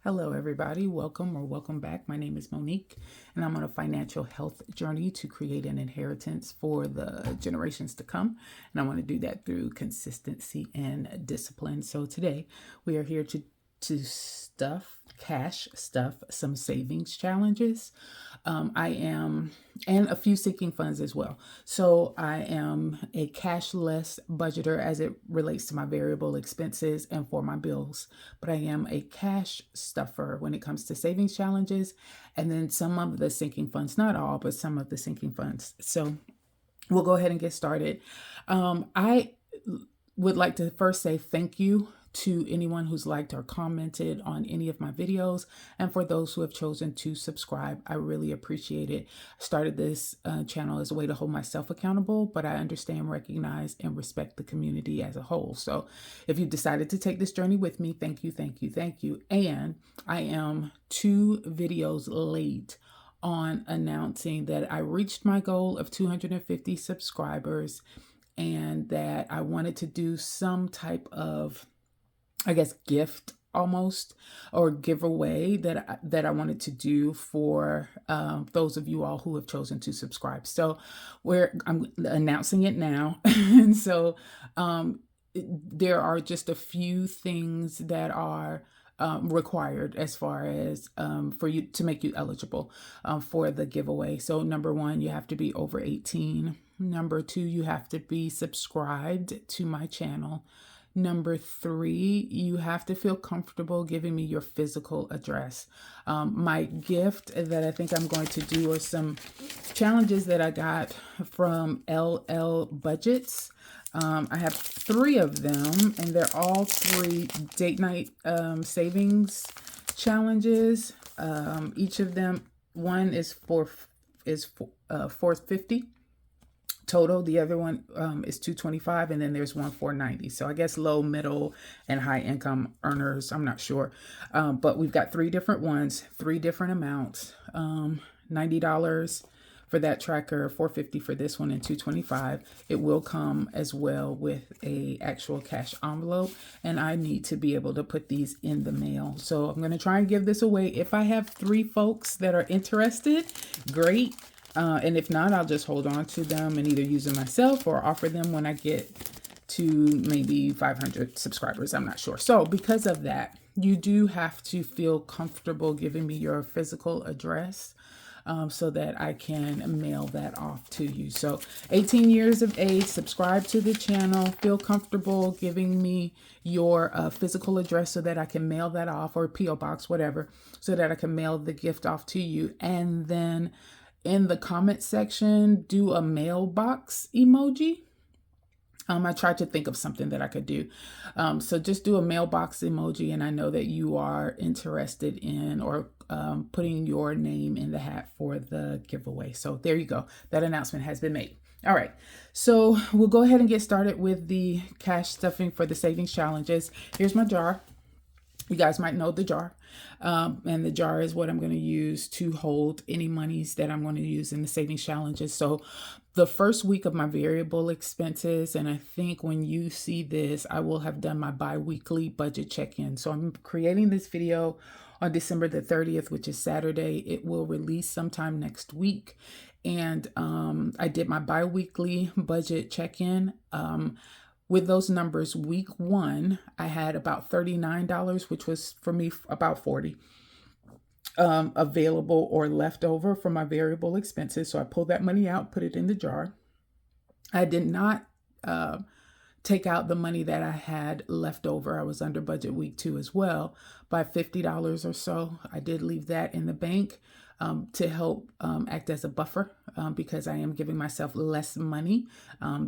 Hello, everybody. Welcome back. My name is Monique, and I'm on a financial health journey to create an inheritance for the generations to come. And I want to do that through consistency and discipline. So today we are here to cash stuff some savings challenges. I am, and a few sinking funds as well. So I am a cashless budgeter as it relates to my variable expenses and for my bills, but I am a cash stuffer when it comes to savings challenges, and then some of the sinking funds, not all, but some of the sinking funds. So we'll go ahead and get started. I would like to first say thank you to anyone who's liked or commented on any of my videos, and for those who have chosen to subscribe. I really appreciate it. I started this channel as a way to hold myself accountable, but I understand, recognize, and respect the community as a whole. So if you decided to take this journey with me, thank you, thank you, thank you. And I am 2 videos late on announcing that I reached my goal of 250 subscribers, and that I wanted to do some type of, I guess, gift almost, or giveaway that I wanted to do for those of you all who have chosen to subscribe. So I'm announcing it now. And so there are just a few things that are required as far as for you to make you eligible for the giveaway. So number 1, you have to be over 18. Number 2, you have to be subscribed to my channel. Number 3, you have to feel comfortable giving me your physical address. My gift that I think I'm going to do are some challenges that I got from LL Budgets. I have 3 of them, and they're all 3 date night savings challenges. Each of them, one is $450 total. The other one is $225, and then there's one $490. So I guess low, middle, and high income earners. I'm not sure, but we've got 3 different ones, 3 different amounts. $90 for that tracker, $450 for this one, and $225. It will come as well with a actual cash envelope, and I need to be able to put these in the mail. So I'm going to try and give this away. If I have 3 folks that are interested, great. And if not, I'll just hold on to them and either use them myself or offer them when I get to maybe 500 subscribers. I'm not sure. So because of that, you do have to feel comfortable giving me your physical address so that I can mail that off to you. So 18 years of age, subscribe to the channel, feel comfortable giving me your physical address so that I can mail that off, or P.O. box, whatever, so that I can mail the gift off to you. And then in the comment section, do a mailbox emoji. I tried to think of something that I could do. So just do a mailbox emoji, and I know that you are interested in or putting your name in the hat for the giveaway. So there you go. That announcement has been made. All right. So we'll go ahead and get started with the cash stuffing for the savings challenges. Here's my jar. You guys might know the jar. And the jar is what I'm going to use to hold any monies that I'm going to use in the savings challenges. So the first week of my variable expenses, and I think when you see this, I will have done my bi-weekly budget check-in. So I'm creating this video on December the 30th, which is Saturday. It will release sometime next week. And I did my bi-weekly budget check-in. With those numbers, week 1, I had about $39, which was for me about $40 available or left over for my variable expenses. So I pulled that money out, put it in the jar. I did not take out the money that I had left over. I was under budget week 2 as well by $50 or so. I did leave that in the bank to help act as a buffer because I am giving myself less money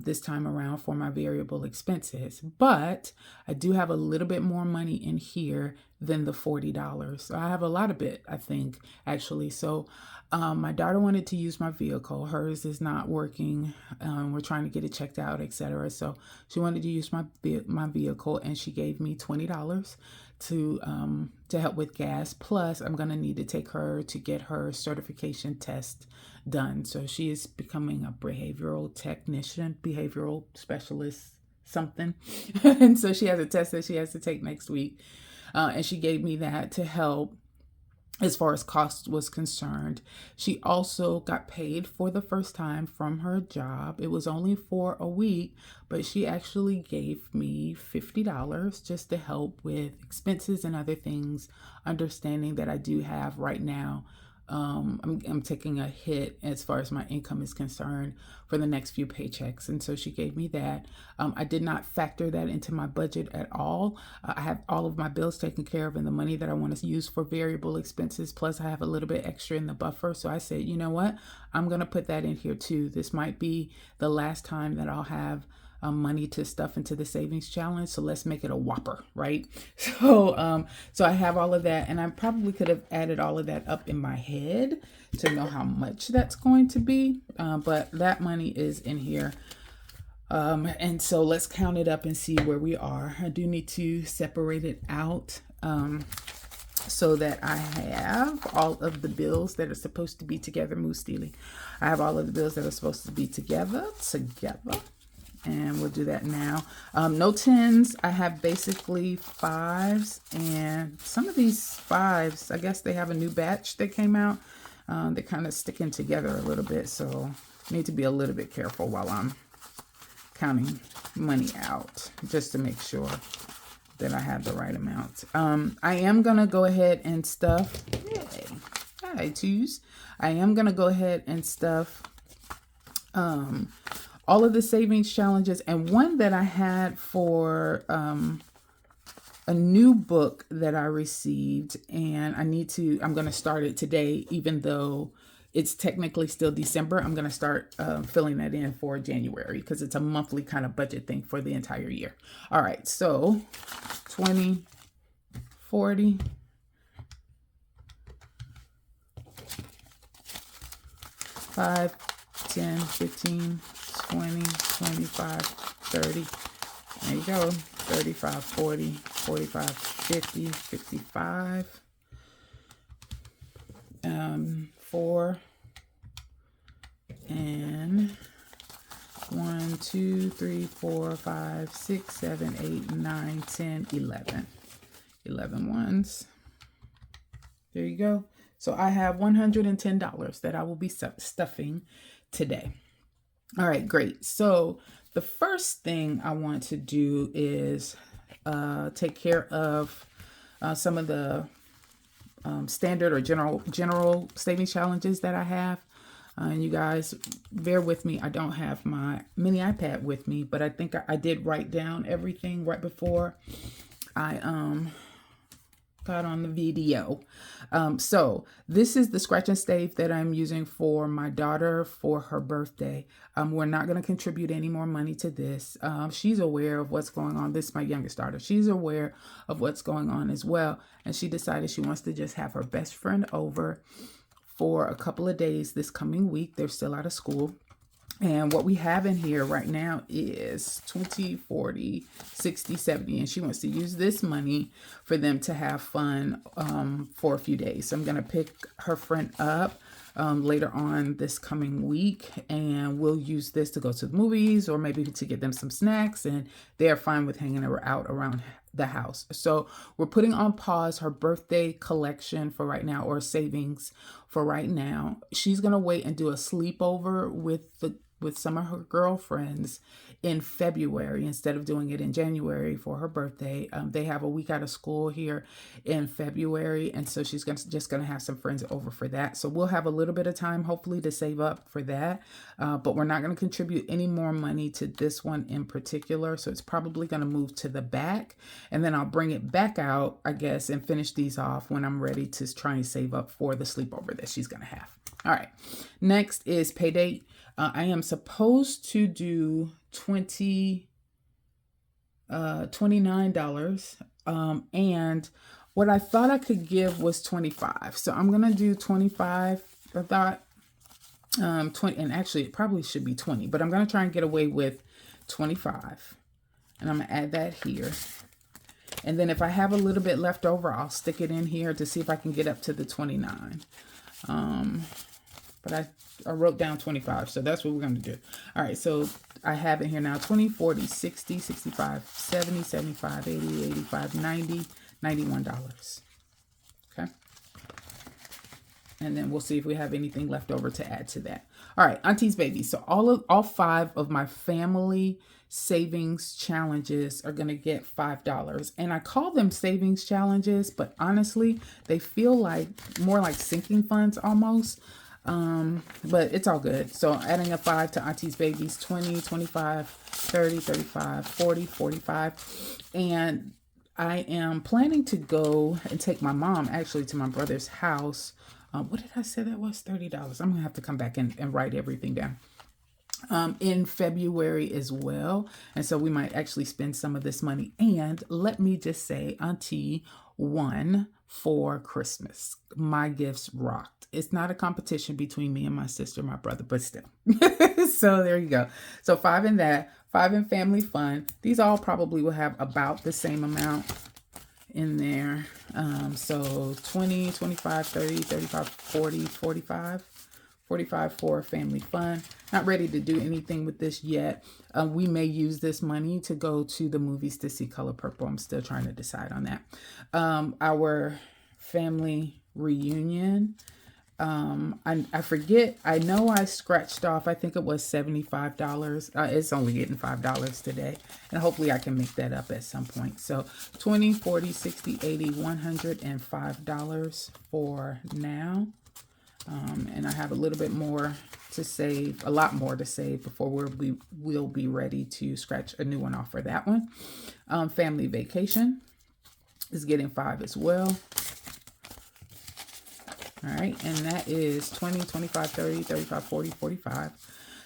this time around for my variable expenses. But I do have a little bit more money in here than the $40. So I have a lot of it, I think, actually. So my daughter wanted to use my vehicle. Hers is not working. We're trying to get it checked out, etc. So she wanted to use my vehicle, and she gave me $20 to help with gas. Plus, I'm going to need to take her to get her certification test done. So she is becoming a behavioral technician, behavioral specialist, something. And so she has a test that she has to take next week. And she gave me that to help as far as cost was concerned. She also got paid for the first time from her job. It was only for a week, but she actually gave me $50 just to help with expenses and other things, understanding that I do have right now. I'm taking a hit as far as my income is concerned for the next few paychecks. And so she gave me that. I did not factor that into my budget at all. I have all of my bills taken care of and the money that I want to use for variable expenses. Plus I have a little bit extra in the buffer. So I said, you know what? I'm going to put that in here too. This might be the last time that I'll have money to stuff into the savings challenge. So let's make it a whopper, right? So I have all of that, and I probably could have added all of that up in my head to know how much that's going to be. But that money is in here. And so let's count it up and see where we are. I do need to separate it out so that I have all of the bills that are supposed to be together. Moose stealing. I have all of the bills that are supposed to be together. And we'll do that now. No tens. I have basically fives, and some of these fives, I guess they have a new batch that came out. They're kind of sticking together a little bit, so I need to be a little bit careful while I'm counting money out, just to make sure that I have the right amount. I am gonna go ahead and stuff. Yay. Hi, twos. I am gonna go ahead and stuff all of the savings challenges, and one that I had for a new book that I received, and I'm going to start it today, even though it's technically still December. I'm going to start filling that in for January because it's a monthly kind of budget thing for the entire year. All right, so 20, 40, 5, 10, 15, 20, 25, 30, there you go, 35, 40, 45, 50, 55, 4, and 1, 2, 3, 4, 5, 6, 7, 8, 9, 10, 11. 11 ones. There you go. So I have $110 that I will be stuffing today. All right, great. So the first thing I want to do is take care of some of the standard or general savings challenges that I have. And you guys, bear with me. I don't have my mini iPad with me, but I think I did write down everything right before I got on the video. So this is the scratch and save that I'm using for my daughter for her birthday. We're not going to contribute any more money to this. She's aware of what's going on. This is my youngest daughter. She's aware of what's going on as well. And she decided she wants to just have her best friend over for a couple of days this coming week. They're still out of school. And what we have in here right now is 20, 40, 60, 70. And she wants to use this money for them to have fun for a few days. So I'm going to pick her friend up later on this coming week. And we'll use this to go to the movies or maybe to get them some snacks. And they're fine with hanging out around the house. So we're putting on pause her birthday collection for right now, or savings for right now. She's going to wait and do a sleepover with some of her girlfriends in February instead of doing it in January for her birthday. They have a week out of school here in February, and so she's just going to have some friends over for that. So we'll have a little bit of time, hopefully, to save up for that. But we're not going to contribute any more money to this one in particular. So it's probably going to move to the back, and then I'll bring it back out, I guess, and finish these off when I'm ready to try and save up for the sleepover that she's going to have. All right. Next is pay date. I am supposed to do $29. And what I thought I could give was 25. So I'm going to do 25. I thought 20, and actually it probably should be 20, but I'm going to try and get away with 25. And I'm going to add that here. And then if I have a little bit left over, I'll stick it in here to see if I can get up to the 29. But I wrote down 25, so that's what we're going to do. All right, so I have it here now: 20, 40, 60, 65, 70, 75, 80, 85, 90, $91. Okay. And then we'll see if we have anything left over to add to that. All right, Auntie's Baby. So all 5 of my family savings challenges are going to get $5. And I call them savings challenges, but honestly, they feel like more like sinking funds almost. But it's all good. So adding a 5 to Auntie's Baby's 20, 25, 30, 35, 40, 45. And I am planning to go and take my mom actually to my brother's house. What did I say that was? $30. I'm going to have to come back and write everything down. In February as well. And so we might actually spend some of this money. And let me just say, Auntie won for Christmas. My gifts rocked. It's not a competition between me and my sister, my brother, but still. So there you go. So 5 in that, 5 in family fun. These all probably will have about the same amount in there. So 20, 25, 30, 35, 40, 45. 45 for family fun. Not ready to do anything with this yet. We may use this money to go to the movies to see Color Purple. I'm still trying to decide on that. Our family reunion. I forget. I know I scratched off, I think it was $75. It's only getting $5 today. And hopefully I can make that up at some point. So 20, 40, 60, 80, $105 for now. And I have a little bit more to save, a lot more to save before we'll be ready to scratch a new one off for that one. Family vacation is getting 5 as well. All right, and that is 20, 25, 30, 35, 40, 45.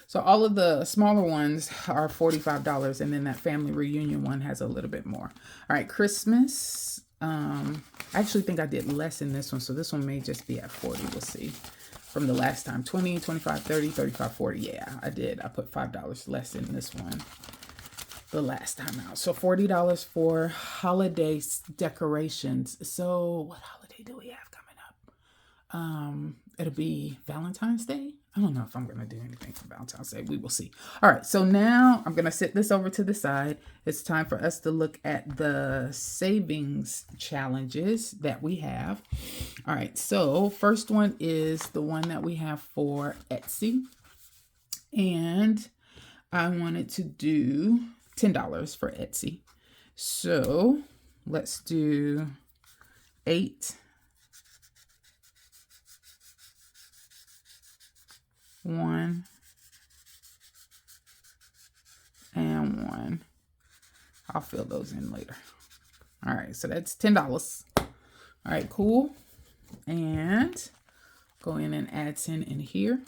So all of the smaller ones are $45, and then that family reunion one has a little bit more. All right, Christmas. I actually think I did less in this one, so this one may just be at 40. We'll see from the last time. 20, 25, 30, 35, 40. Yeah, I did. I put $5 less in this one the last time out. So $40 for holiday decorations. So what holiday do we have coming up? It'll be Valentine's Day. I don't know if I'm going to do anything for Valentine's Day. We will see. All right. So now I'm going to sit this over to the side. It's time for us to look at the savings challenges that we have. All right. So first one is the one that we have for Etsy. And I wanted to do $10 for Etsy. So let's do 8. 1 and 1. I'll fill those in later. All right, so that's $10. All right, cool. And go in and add 10 in here.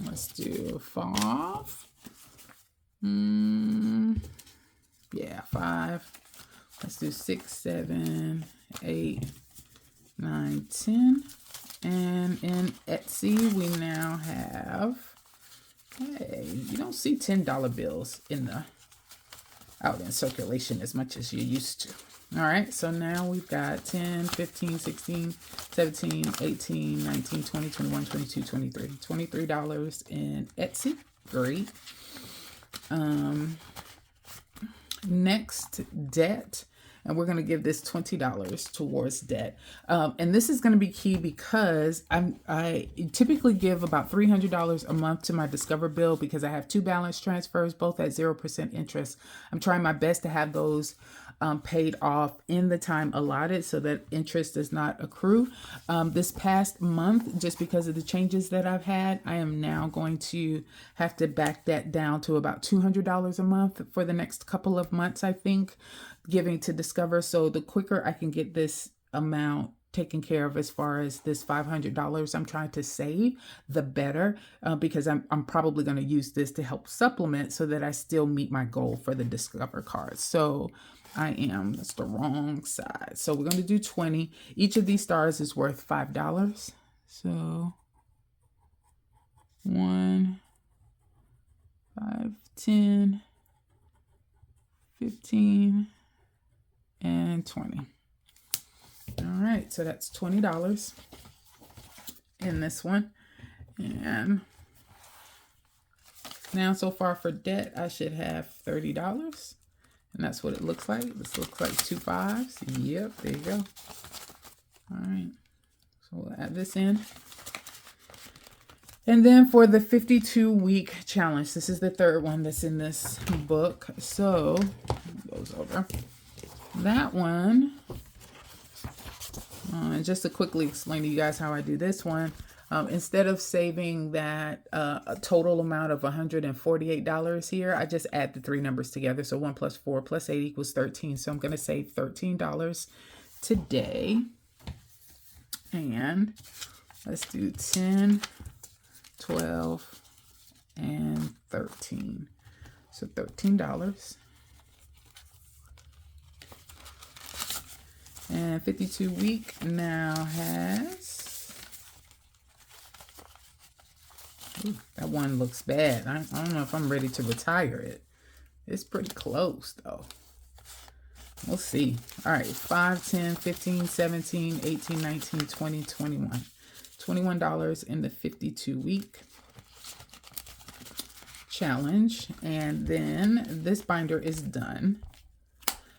Let's do 5. Yeah, 5. Let's do 6, 7, 8, 9, 10. And in Etsy, we now have, hey, you don't see $10 bills out in circulation as much as you used to. All right, so now we've got 10, 15, 16, 17, 18, 19, 20, 21, 22, 23. $23 in Etsy. Great. Next, debt. And we're going to give this $20 towards debt. And this is going to be key because I typically give about $300 a month to my Discover bill because I have 2 balance transfers, both at 0% interest. I'm trying my best to have those paid off in the time allotted so that interest does not accrue. This past month, just because of the changes that I've had, I am now going to have to back that down to about $200 a month for the next couple of months, I think, giving to Discover. So the quicker I can get this amount taken care of as far as this $500 I'm trying to save, the better, because I'm probably going to use this to help supplement so that I still meet my goal for the Discover cards. So that's the wrong side. So we're going to do 20. Each of these stars is worth $5. So 1, 5, 10, 15, and 20. All right, so that's $20 in this one. And now so far for debt, I should have $30. And that's what it looks like. This looks like 2 5s. Yep, there you go. All right. So we'll add this in. And then for the 52-week challenge, this is the third one that's in this book. So it goes over that one. And just to quickly explain to you guys how I do this one, instead of saving that a total amount of $148 here, I just add the 3 numbers together. So 1 plus 4 plus 8 equals 13. So I'm going to save $13 today. And let's do 10, 12, and 13. So $13. And 52 week now has, ooh, that one looks bad. I don't know if I'm ready to retire it. It's pretty close though. We'll see. All right, 5, 10, 15, 17, 18, 19, 20, 21. $21 in the 52 week challenge. And then this binder is done.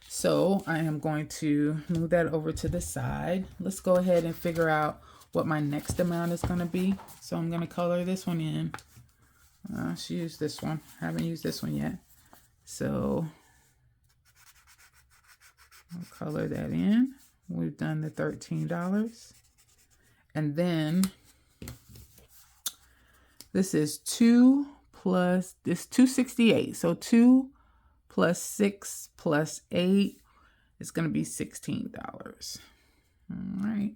So I am going to move that over to the side. Let's go ahead and figure out what my next amount is going to be. So I'm going to color this one in. Let's use this one. I haven't used this one yet. So I'll color that in. We've done the $13. And then this is 2 plus this $268. So 2 plus 6 plus 8 is going to be $16. All right.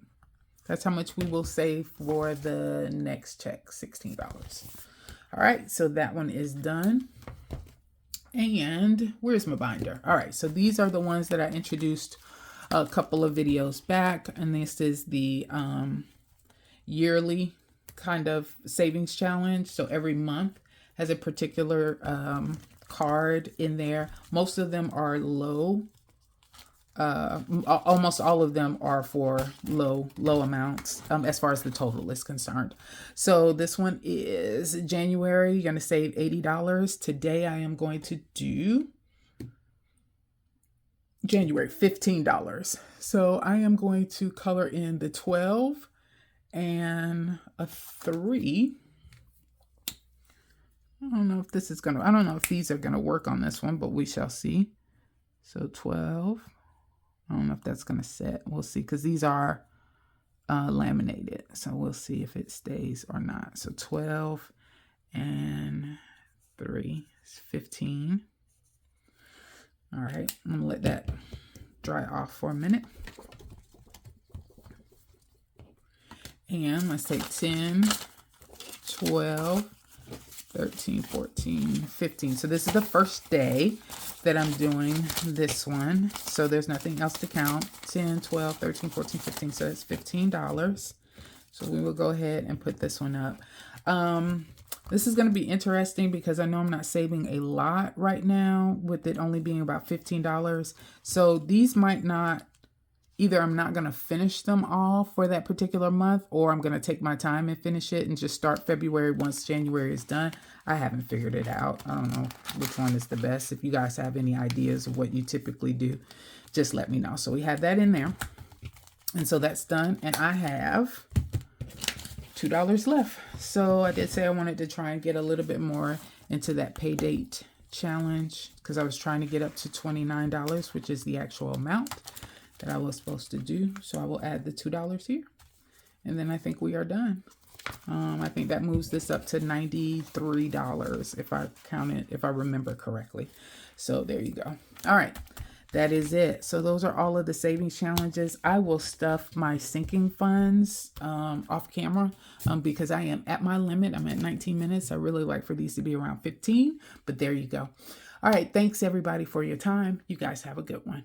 That's how much we will save for the next check, $16. All right. So that one is done. And where's my binder? All right. So these are the ones that I introduced a couple of videos back. And this is the yearly kind of savings challenge. So every month has a particular card in there. Most of them are low. Almost all of them are for low amounts as far as the total is concerned. So this one is January. You're going to save $80. Today I am going to do January, $15. So I am going to color in the 12 and a 3. I don't know if this is I don't know if these are gonna work on this one, but we shall see. So 12. I don't know if that's gonna set. We'll see, because these are laminated. So we'll see if it stays or not. So 12 and 3 is 15. All right, I'm gonna let that dry off for a minute. And let's take 10, 12, 13, 14, 15. So this is the first day that I'm doing this one. So there's nothing else to count. 10, 12, 13, 14, 15. So it's $15. So we will go ahead and put this one up. This is going to be interesting because I know I'm not saving a lot right now with it only being about $15. So these might not, either I'm not going to finish them all for that particular month, or I'm going to take my time and finish it and just start February once January is done. I haven't figured it out. I don't know which one is the best. If you guys have any ideas of what you typically do, just let me know. So we have that in there. And so that's done. And I have $2 left. So I did say I wanted to try and get a little bit more into that pay date challenge because I was trying to get up to $29, which is the actual amount that I was supposed to do. So I will add the $2 here. And then I think we are done. I think that moves this up to $93 if I count it, if I remember correctly. So there you go. All right. That is it. So those are all of the savings challenges. I will stuff my sinking funds off camera because I am at my limit. I'm at 19 minutes. I really like for these to be around 15, but there you go. All right. Thanks everybody for your time. You guys have a good one.